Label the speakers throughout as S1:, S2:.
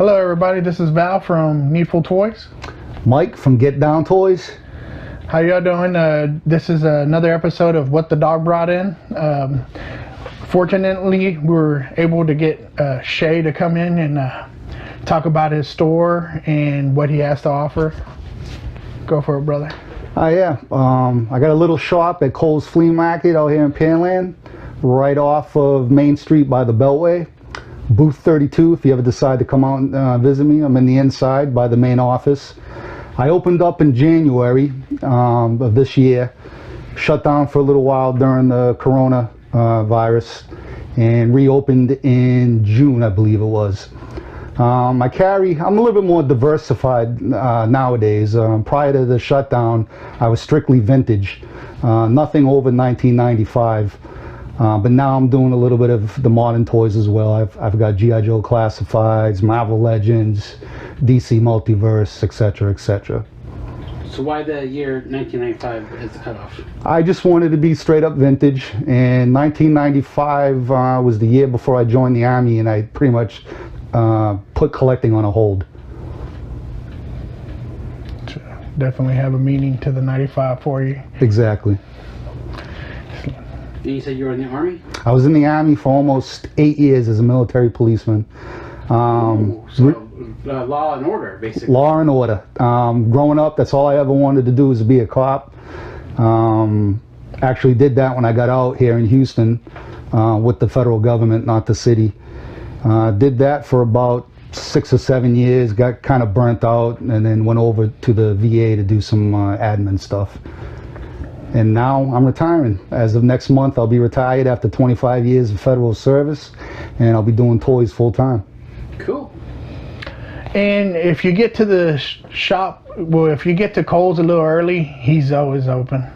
S1: Hello everybody, this is Val from Needful Toys.
S2: Mike from Get Down Toys.
S1: How y'all doing? This is another episode of What the Dog Brought In. Fortunately, we were able to get Shea to come in and talk about his store and what he has to offer. Go for it, brother.
S2: Yeah, I got a little shop at Cole's Flea Market out here in Panland, right off of Main Street by the Beltway. Booth 32, if you ever decide to come out and visit me. I'm in the inside by the main office. I opened up in January of this year, shut down for a little while during the corona virus, and reopened in June, I believe it was. I'm a little bit more diversified nowadays. Prior to the shutdown, I was strictly vintage, nothing over 1995. But now I'm doing a little bit of the modern toys as well. I've got G.I. Joe Classifieds, Marvel Legends, DC Multiverse, etc., etc.
S3: So why the year 1995 as the cutoff?
S2: I just wanted to be straight up vintage, and 1995 was the year before I joined the Army, and I pretty much put collecting on a hold.
S1: Definitely have a meaning to the 95 for you.
S2: Exactly.
S3: And you said you were in the Army?
S2: I was in the Army for almost 8 years as a military policeman.
S3: Law and order, basically.
S2: Law and order. Growing up, that's all I ever wanted to do was be a cop. Actually did that when I got out here in Houston with the federal government, not the city. Did that for about 6 or 7 years, got kind of burnt out, and then went over to the VA to do some admin stuff. And now I'm retiring. As of next month, I'll be retired after 25 years of federal service, and I'll be doing toys full time.
S3: Cool.
S1: And if you get to the shop, well, if you get to Cole's a little early, he's always open.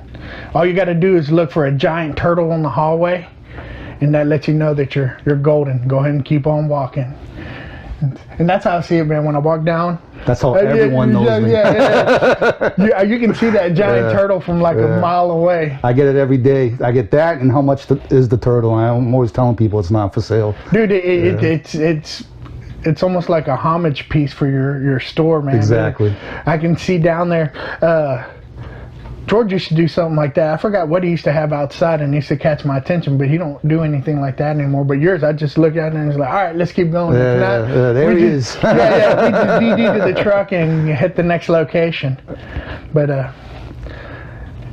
S1: All you got to do is look for a giant turtle on the hallway, and that lets you know that you're golden. Go ahead and keep on walking. And that's how I see it, man. When I walk down,
S2: that's how everyone knows me.
S1: You can see that giant turtle from like a mile away.
S2: I get it every day. I get that, and how much is the turtle? I'm always telling people it's not for sale.
S1: Dude, it's almost like a homage piece for your store, man.
S2: Exactly.
S1: I can see down there. George used to do something like that. I forgot what he used to have outside, and he used to catch my attention, but he don't do anything like that anymore. But yours, I just look at it and it's like, all right, let's keep going.
S2: There he is.
S1: We just DD to the truck and hit the next location. But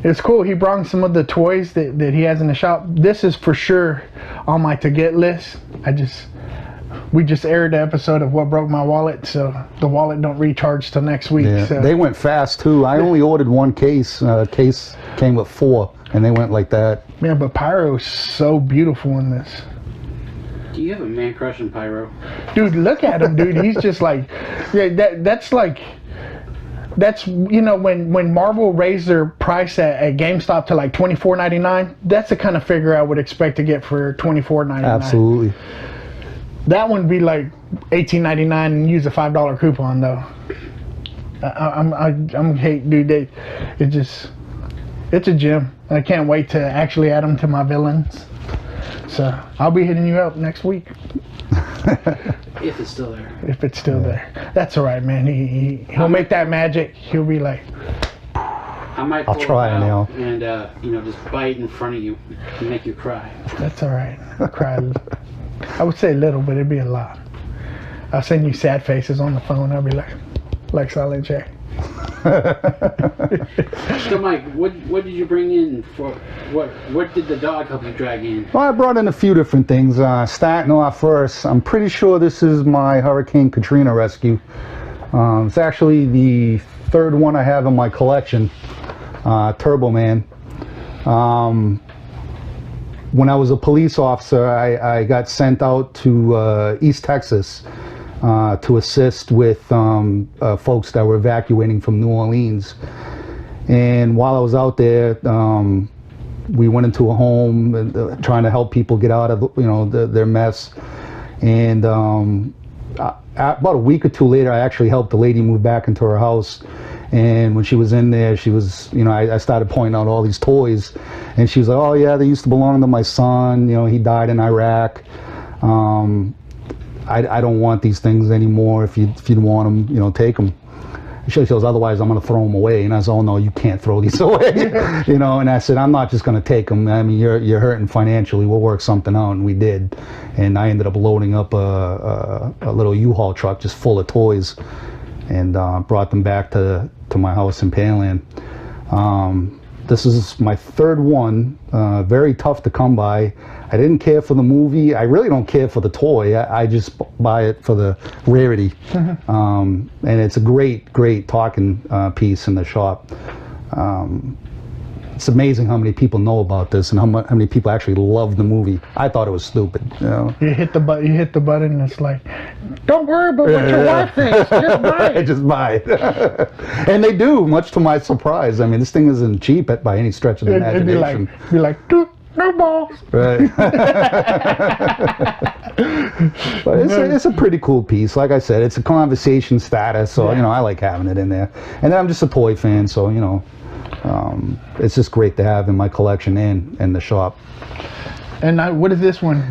S1: it's cool. He brought some of the toys that he has in the shop. This is for sure on my to-get list. We just aired the episode of What Broke My Wallet, so the wallet don't recharge till next week.
S2: Yeah,
S1: so.
S2: they went fast too. I only ordered one case. Case came with 4, and they went like that.
S1: Man, but Pyro is so beautiful in this.
S3: Do you have a man crush on Pyro?
S1: Dude, look at him, dude. He's just like, that's when Marvel raised their price at GameStop to like $24.99. That's the kind of figure I would expect to get for $24.99.
S2: Absolutely.
S1: That one would be like $18.99 and use a $5 coupon though. I'm hate, dude. It's a gem. I can't wait to actually add them to my villains. So I'll be hitting you up next week.
S3: If it's still there.
S1: If it's still there. That's all right, man. He'll make that magic. He'll be like.
S2: I'll try now.
S3: And just bite in front of you and make you cry.
S1: That's all right. I'll cry. I would say little, but it'd be a lot. I'll send you sad faces on the phone. I'll be like Silent J.
S3: So Mike, what did you bring in for? What did the dog help you drag in?
S2: Well, I brought in a few different things. Starting off first, I'm pretty sure this is my Hurricane Katrina rescue. It's actually the 3rd one I have in my collection, Turbo Man. When I was a police officer, I got sent out to East Texas to assist with folks that were evacuating from New Orleans. And while I was out there, we went into a home trying to help people get out of their mess. And about a week or 2 later, I actually helped the lady move back into her house. And when she was in there, she was, I started pointing out all these toys, and she was like, "Oh yeah, they used to belong to my son. He died in Iraq." I don't want these things anymore. If you want them, you know, take them. She goes, otherwise I'm going to throw them away. And I said, oh no, you can't throw these away. You know, and I said, I'm not just going to take them. I mean, you're hurting financially. We'll work something out. And we did. And I ended up loading up a little U-Haul truck just full of toys, and brought them back to my house in Panland. This is my third one. Very tough to come by. I didn't care for the movie. I really don't care for the toy. I just buy it for the rarity. And it's a great talking piece in the shop. It's amazing how many people know about this and how many people actually love the movie. I thought it was stupid. You know?
S1: You hit the button, and it's like, don't worry about what your wife thinks. Just buy it.
S2: Just buy it. And they do, much to my surprise. I mean, this thing isn't cheap by any stretch of the imagination.
S1: It'd be like, no balls.
S2: Right. But it's a pretty cool piece. Like I said, it's a conversation status, so you know, I like having it in there. And then I'm just a toy fan, so you know, it's just great to have in my collection and in the shop.
S1: And what is this one?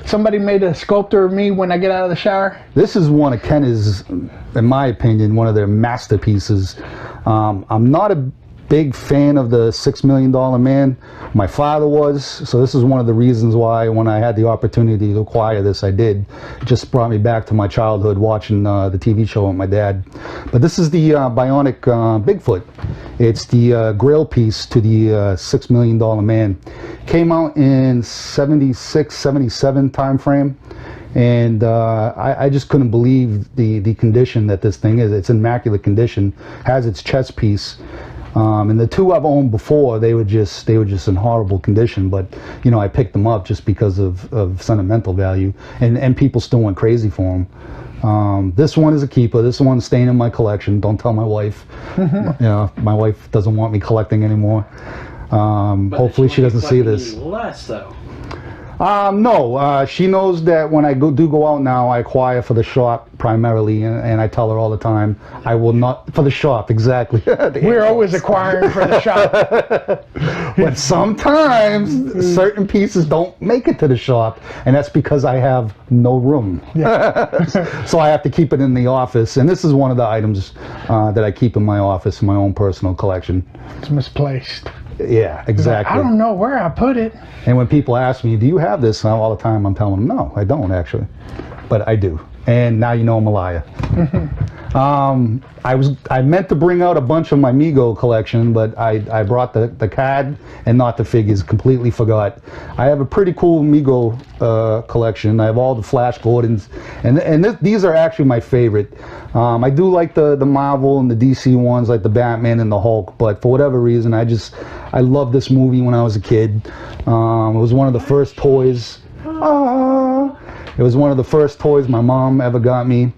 S1: Somebody made a sculpture of me when I get out of the shower?
S2: This is one of Kenner's, in my opinion, one of their masterpieces. I'm not a big fan of the $6 Million Man. My father was, so this is one of the reasons why when I had the opportunity to acquire this, I did. It just brought me back to my childhood watching the TV show with my dad. But this is the bionic Bigfoot. It's the grail piece to the $6 Million Man. Came out in 76, 77 time frame. And I just couldn't believe the condition that this thing is. It's in immaculate condition, has its chest piece. And the two I've owned before, they were just in horrible condition. But you know, I picked them up just because of sentimental value, and people still went crazy for them. This one is a keeper. This one's staying in my collection. Don't tell my wife. You know, my wife doesn't want me collecting anymore. Hopefully she doesn't see this.
S3: Less though.
S2: No, she knows that when I do go out now, I acquire for the shop primarily, and I tell her all the time, I will not, for the shop, exactly.
S1: We're always acquiring for the shop.
S2: But sometimes certain pieces don't make it to the shop, and that's because I have no room. So I have to keep it in the office, and this is one of the items that I keep in my office, in my own personal collection.
S1: It's misplaced.
S2: Yeah, exactly.
S1: I don't know where I put it.
S2: And when people ask me, do you have this? All the time I'm telling them, no, I don't actually. But I do. And now you know I'm a liar. I meant to bring out a bunch of my Mego collection, but I brought the CAD and not the figures. Completely forgot. I have a pretty cool Mego collection. I have all the Flash Gordons, and these are actually my favorite. I do like the Marvel and the DC ones, like the Batman and the Hulk, but for whatever reason, I loved this movie when I was a kid. It was one of the first toys. It was one of the first toys my mom ever got me.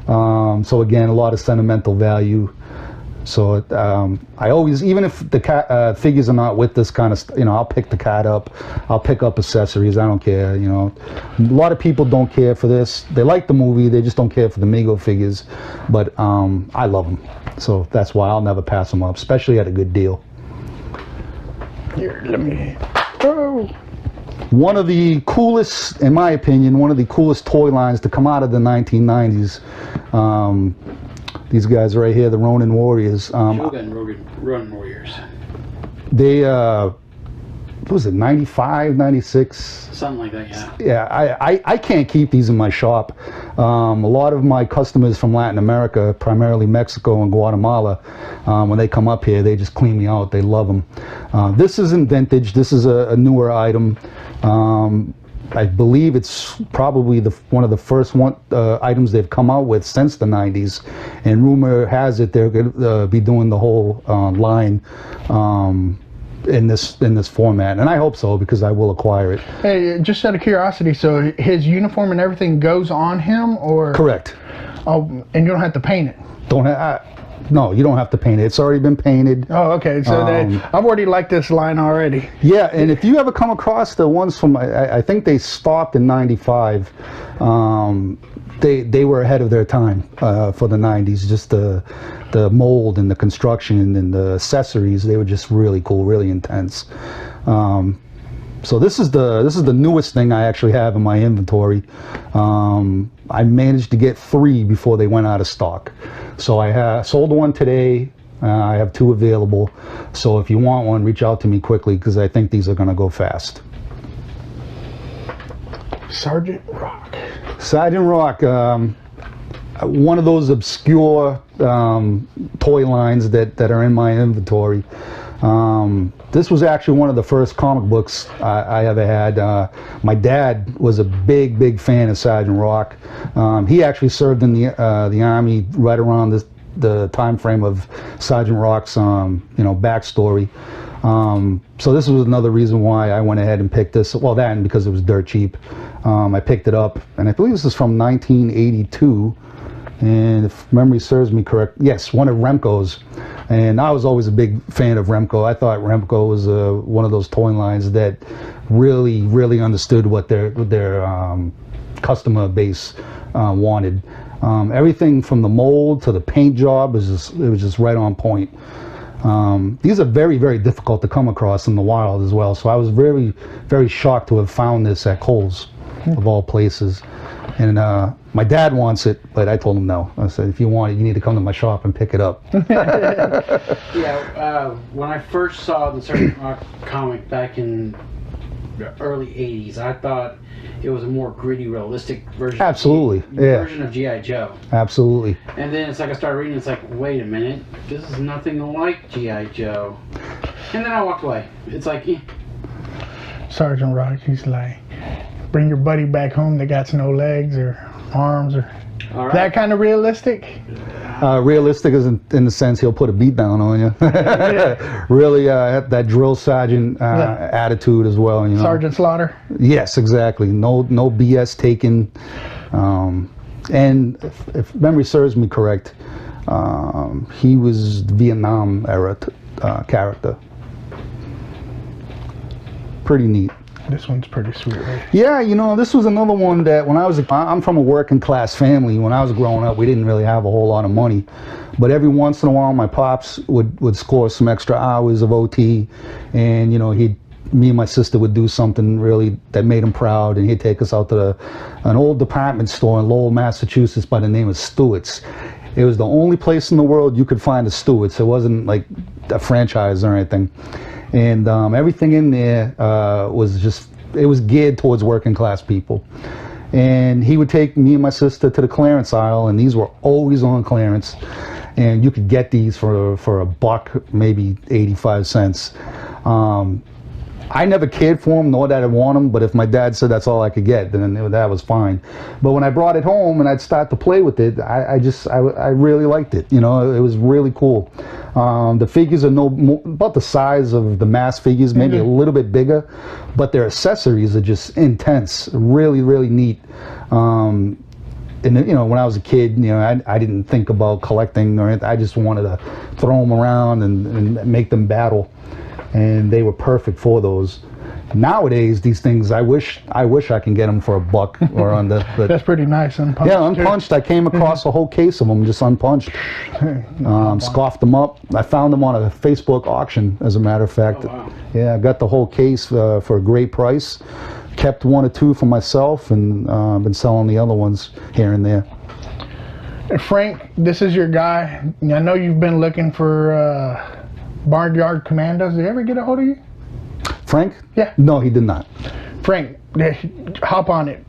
S2: So again, a lot of sentimental value. So I always, even if the figures are not with this kind of, you know, I'll pick the cat up. I'll pick up accessories. I don't care. You know, a lot of people don't care for this. They like the movie. They just don't care for the Mego figures. But I love them. So that's why I'll never pass them up, especially at a good deal.
S1: Here, let me. Oh.
S2: One of the coolest, in my opinion, one of the coolest toy lines to come out of the 1990s. These guys right here, the Ronin Warriors.
S3: Shogun Ronin Warriors.
S2: They, what was it, 95, 96?
S3: Something like that, yeah.
S2: Yeah, I can't keep these in my shop. A lot of my customers from Latin America, primarily Mexico and Guatemala, when they come up here, they just clean me out. They love them. This isn't vintage. This is a newer item. I believe it's probably one of the first items they've come out with since the 90s. And rumor has it they're going to be doing the whole line in this format, and I hope so because I will acquire it.
S1: Hey, just out of curiosity, so his uniform and everything goes on him, or?
S2: Correct.
S1: Oh, and you don't have to paint it?
S2: No, you don't have to paint it. It's already been painted.
S1: Oh, okay. So I've already liked this line already.
S2: Yeah, and if you ever come across the ones from, I think they stopped in '95. They were ahead of their time for the 90s. Just the mold and the construction and the accessories, they were just really cool, really intense. So this is the newest thing I actually have in my inventory. I managed to get 3 before they went out of stock. So I sold one today. I have 2 available. So if you want one, reach out to me quickly because I think these are going to go fast.
S1: Sergeant Rock.
S2: Sergeant Rock, one of those obscure toy lines that are in my inventory. This was actually one of the first comic books I ever had. My dad was a big fan of Sergeant Rock. He actually served in the Army right around the time frame of Sergeant Rock's backstory. So this was another reason why I went ahead and picked this. Well, that and because it was dirt cheap. I picked it up, and I believe this is from 1982. And if memory serves me correct, yes, one of Remco's. And I was always a big fan of Remco. I thought Remco was one of those toy lines that really understood what their customer base wanted. Everything from the mold to the paint job was just right on point. These are very difficult to come across in the wild as well. So I was very shocked to have found this at Kohl's, of all places. And my dad wants it, but I told him no. I said, if you want it, you need to come to my shop and pick it up.
S3: Yeah, when I first saw the Sergeant Rock comic back in the early 80s, I thought it was a more gritty, realistic version.
S2: Absolutely,
S3: Version of G.I. Joe.
S2: Absolutely.
S3: And then it's like I started reading, it's like, wait a minute, this is nothing like G.I. Joe. And then I walked away. It's like,
S1: Sergeant Rock, he's like, bring your buddy back home that got no legs or arms or
S3: all right.
S1: that kind of realistic.
S2: Realistic is in the sense he'll put a beat down on you. Really, that drill sergeant attitude as well.
S1: Sergeant Slaughter.
S2: Yes, exactly. No BS taken. And if memory serves me correct, he was Vietnam era character. Pretty neat.
S1: This one's pretty sweet, right?
S2: Yeah, this was another one that when I'm from a working class family. When I was growing up, we didn't really have a whole lot of money. But every once in a while, my pops would score some extra hours of OT. And, me and my sister would do something really that made him proud. And he'd take us out to an old department store in Lowell, Massachusetts by the name of Stewart's. It was the only place in the world you could find a Stewart's. It wasn't like a franchise or anything. And everything in there it was geared towards working class people. And he would take me and my sister to the clearance aisle, and these were always on clearance. And you could get these for $1, maybe 85 cents. I never cared for them, nor did I want them, but if my dad said that's all I could get, then that was fine. But when I brought it home and I'd start to play with it, I really liked it. It was really cool. The figures are about the size of the mass figures, maybe a little bit bigger, but their accessories are just intense, really neat. And when I was a kid, I didn't think about collecting or anything. I just wanted to throw them around and make them battle. And they were perfect for those. Nowadays, these things, I wish I can get them for $1 or under. But
S1: that's pretty nice, unpunched.
S2: Yeah, unpunched. I came across a whole case of them, just unpunched. Scoffed them up. I found them on a Facebook auction, as a matter of fact.
S3: Oh, wow.
S2: Yeah, I got the whole case for a great price. Kept 1 or 2 for myself, and been selling the other ones here and there.
S1: Frank, this is your guy. I know you've been looking for Barnyard Commandos. Did he ever get a hold of you?
S2: Frank?
S1: Yeah.
S2: No, he did not.
S1: Frank, hop on it.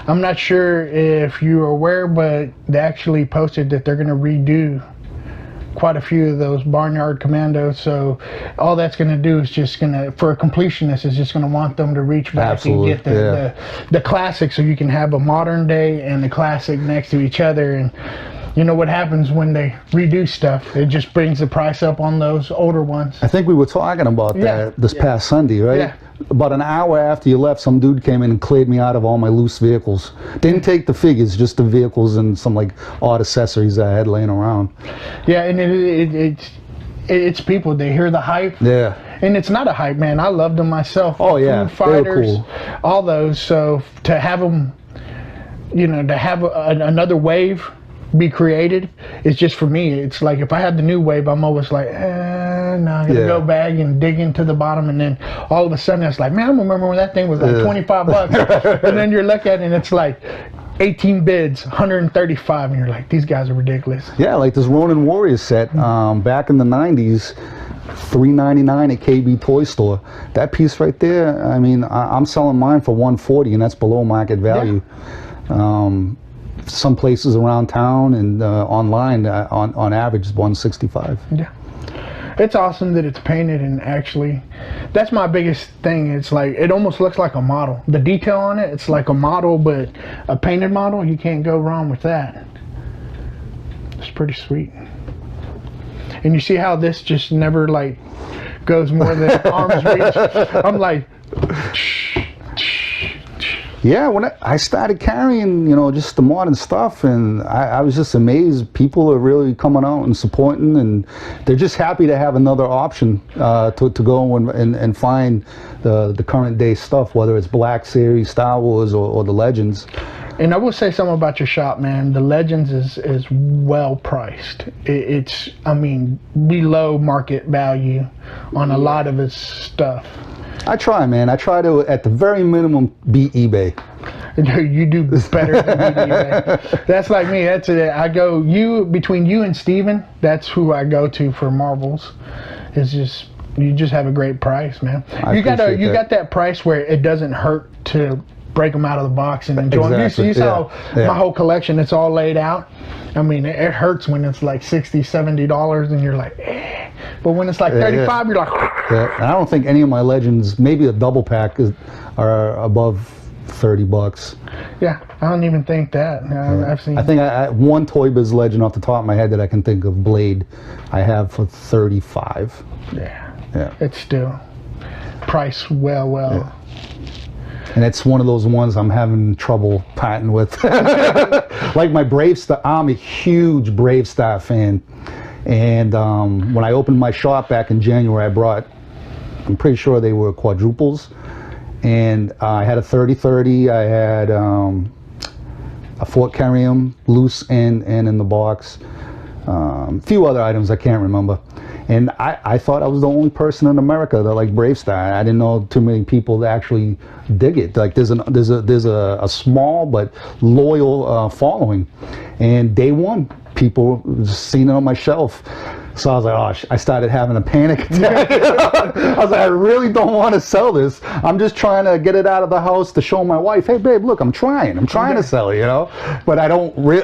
S1: I'm not sure if you're aware, but they actually posted that they're going to redo quite a few of those Barnyard Commandos. So all that's going to do is just going to, for a completionist, is just going to want them to reach back
S2: Absolutely,
S1: and get the classic, so you can have a modern day and the classic next to each other. And you know what happens when they redo stuff? It just brings the price up on those older ones.
S2: I think we were talking about that this past Sunday, right?
S1: Yeah.
S2: About an hour after you left, some dude came in and cleared me out of all my loose vehicles. Didn't take the figures, just the vehicles and some like odd accessories I had laying around.
S1: Yeah, and it's people. They hear the hype.
S2: Yeah.
S1: And it's not a hype, man. I loved them myself.
S2: Oh yeah,
S1: Food Fighters,
S2: they were cool.
S1: All those. So to have them, to have another wave be created, it's just, for me, it's like if I had the new wave, I'm always like, now I gotta go back and dig into the bottom, and then all of a sudden it's like, man, I remember when that thing was like $25, and then you're looking at it and it's like 18 bids, 135, and you're like, these guys are ridiculous.
S2: Yeah, like this Ronin Warriors set back in the 90s, $3.99 at KB Toy Store. That piece right there, I mean, I'm selling mine for $140, and that's below market value. Some places around town and online, on average, is $165.
S1: Yeah. It's awesome that it's painted, and actually, that's my biggest thing. It's like, it almost looks like a model. The detail on it, it's like a model, but a painted model, you can't go wrong with that. It's pretty sweet. And you see how this just never like goes more than arm's reach. I'm like,
S2: yeah, when I started carrying, just the modern stuff, and I was just amazed. People are really coming out and supporting, and they're just happy to have another option to go and find the current day stuff, whether it's Black Series, Star Wars, or the Legends.
S1: And I will say something about your shop, man. The Legends is well priced. It's, I mean, below market value on a lot of its stuff.
S2: I try, man. I try to, at the very minimum, beat eBay.
S1: You do better than me, eBay. That's like me. That's it. I go, between you and Steven, that's who I go to for marbles. It's just, you just have a great price, man. You got that price where it doesn't hurt to break them out of the box and enjoy them. You saw my whole collection, it's all laid out. I mean, it hurts when it's like $60, $70 and you're like, eh. But when it's like 35, you're like,
S2: yeah. And I don't think any of my Legends, maybe a double pack, are above $30.
S1: Yeah, I don't even think that. I've seen.
S2: I think one Toy Biz Legend off the top of my head that I can think of, Blade, I have for $35.
S1: Yeah. It's still priced well.
S2: Yeah. And it's one of those ones I'm having trouble parting with. Like my Brave Star, I'm a huge Brave Star fan. And when I opened my shop back in January, I brought, I'm pretty sure they were quadruples. And I had a 30-30, I had a Fort Carrium, loose and in the box. A few other items I can't remember. And I thought I was the only person in America that liked Brave Star. I didn't know too many people that actually dig it. Like there's a small but loyal following. And day one, people seen it on my shelf. So I was like, oh, I started having a panic attack. I was like, I really don't want to sell this. I'm just trying to get it out of the house to show my wife, hey babe, look, I'm trying to sell it, But I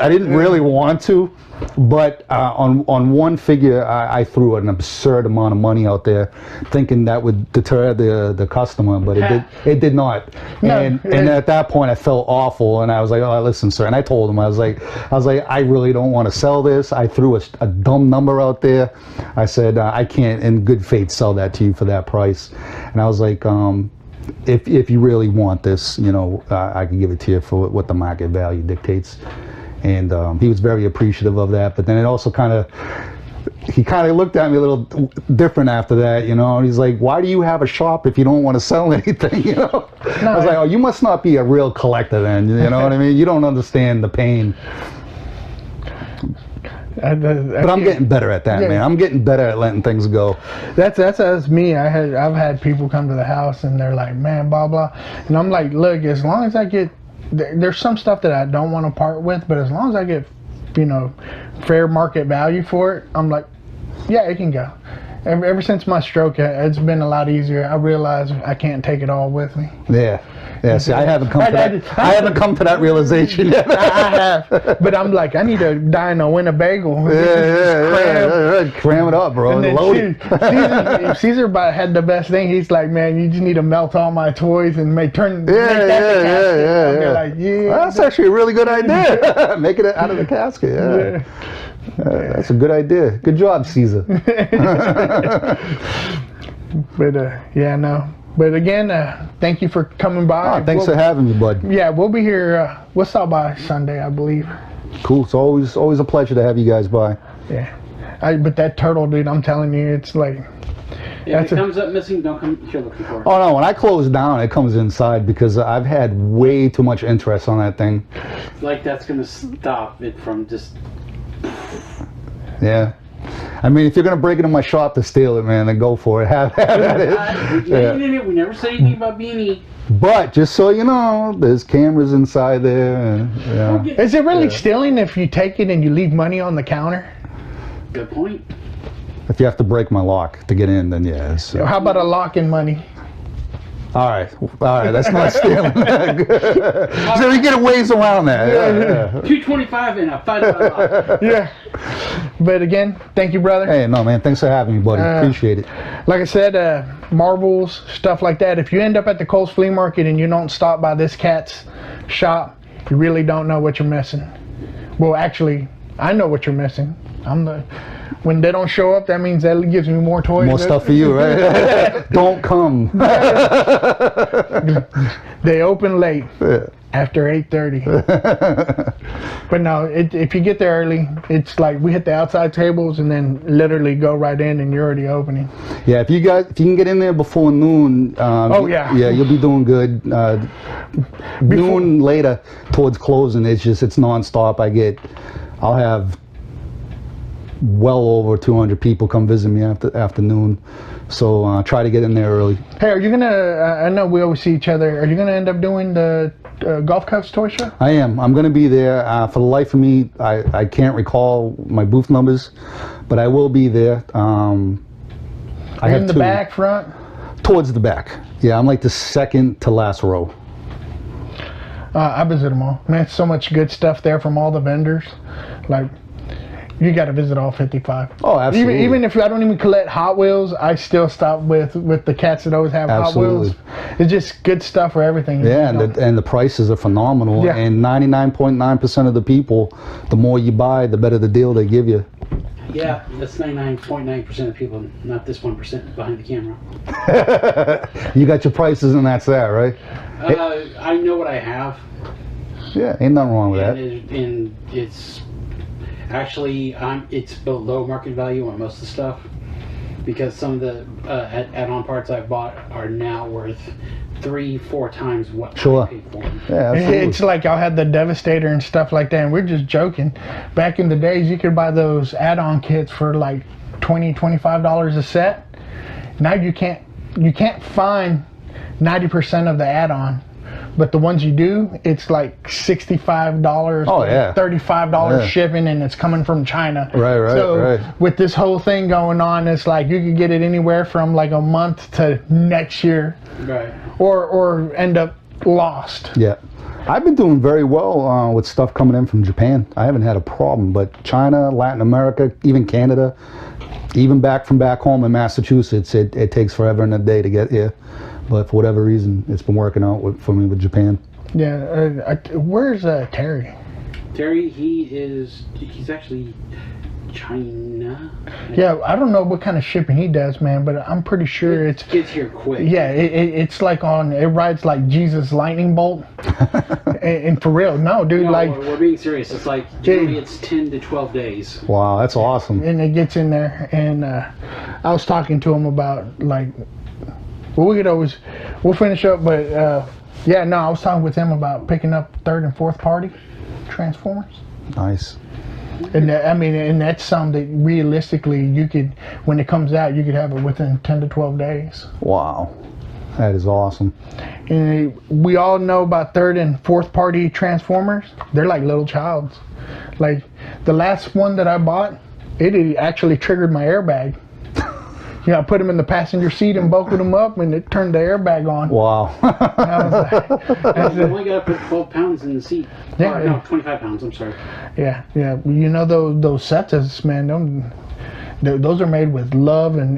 S2: didn't really want to. But on one figure, I threw an absurd amount of money out there, thinking that would deter the customer, but it did not. And at that point, I felt awful, and I was like, oh, listen, sir. And I told him, I was like, I really don't want to sell this. I threw a dumb number out there. I said, I can't, in good faith, sell that to you for that price. And I was like, if you really want this, I can give it to you for what the market value dictates. And he was very appreciative of that. But then it also he kind of looked at me a little different after that, and he's like, why do you have a shop if you don't want to sell anything, I was like, oh, you must not be a real collector then, you know what I mean? You don't understand the pain. But I'm getting better at that, man. I'm getting better at letting things go.
S1: That's me. I've had people come to the house and they're like, man, blah, blah. And I'm like, look, as long as I get, there's some stuff that I don't want to part with, but as long as I get, fair market value for it, I'm like, yeah, it can go. Ever since my stroke, it's been a lot easier. I realize I can't take it all with me.
S2: Yeah. See, I haven't come to that realization yet.
S1: I have, but I'm like, I need to dine a Winnebago.
S2: Cram it up, bro. And load it.
S1: Caesar had the best thing. He's like, man, you just need to melt all my toys and make that the casket.
S2: Well, that's actually a really good idea. Make it out of the casket. Yeah. That's a good idea. Good job, Caesar.
S1: But But again, thank you for coming by.
S2: Oh, thanks for having me, bud.
S1: Yeah, we'll be here. We'll stop by Sunday, I believe.
S2: Cool. It's always a pleasure to have you guys by.
S1: Yeah. But that turtle, dude, I'm telling you, it's like...
S3: If it comes up missing, don't come here looking for it.
S2: Oh, no. When I close down, it comes inside because I've had way too much interest on that thing.
S3: Like that's going to stop it from just...
S2: Yeah. I mean, if you're gonna break into my shop to steal it, man, then go for it. Have at it.
S3: We never say anything about beanie.
S2: But just so you know, there's cameras inside there. And, yeah.
S1: Is it really stealing if you take it and you leave money on the counter?
S3: Good point.
S2: If you have to break my lock to get in, then yeah.
S1: How about a lock and money?
S2: All right, that's not stealing. So we get a ways around that. Yeah.
S3: $2.25 and a $5
S1: Yeah. But again, thank you, brother.
S2: Hey, no, man, thanks for having me, buddy. Appreciate it.
S1: Like I said, marbles, stuff like that. If you end up at the Kohl's Flea Market and you don't stop by this cat's shop, you really don't know what you're missing. Well, actually, I know what you're missing. When they don't show up, that means that gives me more toys.
S2: More stuff for you, right? Don't come.
S1: They open late after 8:30. But no, if you get there early, it's like we hit the outside tables and then literally go right in and you're already opening.
S2: Yeah, if you can get in there before noon.
S1: Yeah,
S2: you'll be doing good. Noon later towards closing, it's nonstop. I'll have well over 200 people come visit me after afternoon, so try to get in there early.
S1: Hey, are you gonna? I know we always see each other. Are you gonna end up doing the Golf Cups toy show?
S2: I am. I'm gonna be there. For the life of me, I can't recall my booth numbers, but I will be there. I have
S1: in the back, front?
S2: Towards the back. Yeah, I'm like the second to last row.
S1: I visit them all. Man, so much good stuff there from all the vendors. Like, you got to visit all 55.
S2: Oh, absolutely.
S1: Even if I don't even collect Hot Wheels, I still stop with the cats that always have
S2: Absolutely.
S1: Hot Wheels. It's just good stuff for everything.
S2: Yeah, and the prices are phenomenal.
S1: Yeah.
S2: And 99.9% of the people, the more you buy, the better the deal they give you.
S3: Yeah, that's 99.9% of people, not this 1% behind the camera.
S2: You got your prices and that's that, right?
S3: I know what I have.
S2: Yeah, ain't nothing wrong with that.
S3: And it's actually it's below market value on most of the stuff, because some of the add-on parts I've bought are now worth 3-4 times what I paid for them.
S2: Yeah, absolutely.
S1: It's like y'all had the Devastator and stuff like that, and we're just joking. Back in the days, you could buy those add-on kits for like $20-25 a set. Now you can't find 90% of the add-on. But the ones you do, it's like $65,
S2: oh, yeah.
S1: $35 shipping, and it's coming from China.
S2: Right.
S1: So with this whole thing going on, it's like you could get it anywhere from like a month to next year,
S3: right?
S1: Or end up lost.
S2: Yeah, I've been doing very well with stuff coming in from Japan. I haven't had a problem, but China, Latin America, even Canada, even back home in Massachusetts, it takes forever and a day to get here. But for whatever reason, it's been working out for me with Japan.
S1: Yeah, where's Terry?
S3: Terry, he's actually China.
S1: Yeah, I don't know what kind of shipping he does, man, but I'm pretty sure it
S3: gets here quick.
S1: Yeah, it's like it rides like Jesus lightning bolt. and for real, no, dude,
S3: we're being serious. It's like generally it's 10 to 12 days.
S2: Wow, that's awesome.
S1: And it gets in there, and I was talking to him about like. Well, we'll finish up, but yeah, no, I was talking with him about picking up third and fourth party Transformers.
S2: Nice.
S1: And and that's something that realistically you could, when it comes out, you could have it within 10 to 12 days.
S2: Wow, that is awesome.
S1: And we all know about third and fourth party Transformers. They're like little childs. Like the last one that I bought, it actually triggered my airbag. I put them in the passenger seat and buckled them up, and it turned the airbag on.
S2: Wow.
S3: You only got to put 12 pounds in the seat.
S1: Yeah,
S3: no, 25 pounds, I'm sorry.
S1: Yeah. You know, those sets, man, those are made with love and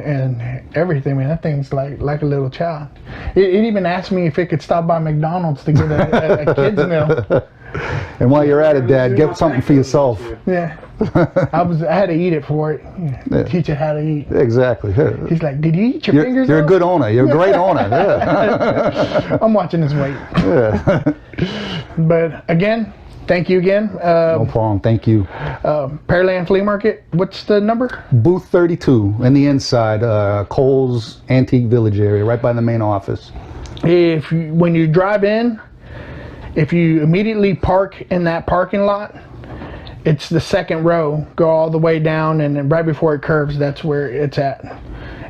S1: everything, man. That thing's like a little child. It even asked me if it could stop by McDonald's to get a kid's meal.
S2: And while you're at it, Dad, get something for yourself.
S1: Yeah. I had to eat it for it. Yeah. Teach it how to eat.
S2: Exactly.
S1: He's like, did you eat your fingers
S2: You're
S1: off?
S2: a good owner. You're a great owner. Yeah.
S1: I'm watching his weight.
S2: Yeah.
S1: But again, thank you again.
S2: No problem. Thank you.
S1: Pearland Flea Market. What's the number?
S2: Booth 32 in the inside, Kohl's Antique Village area, right by the main office.
S1: When you drive in, if you immediately park in that parking lot, it's the second row. Go all the way down, and then right before it curves, that's where it's at.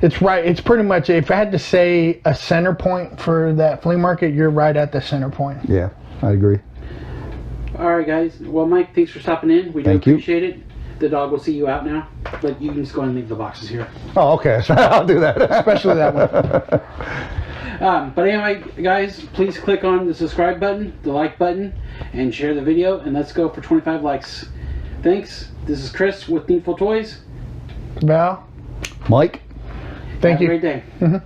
S1: It's right. It's pretty much. If I had to say a center point for that flea market, you're right at the center point.
S2: Yeah, I agree.
S3: All right, guys. Well, Mike, thanks for stopping in. We do
S2: Thank you.
S3: appreciate it. The dog will see you out now, but you can just go and leave the boxes here.
S2: Oh, okay. I'll do that.
S1: Especially that one.
S3: But anyway, guys, please click on the subscribe button, the like button, and share the video. And let's go for 25 likes. Thanks. This is Chris with Needful Toys.
S1: Val,
S2: Mike.
S1: thank
S3: Have
S1: you.
S3: a great day.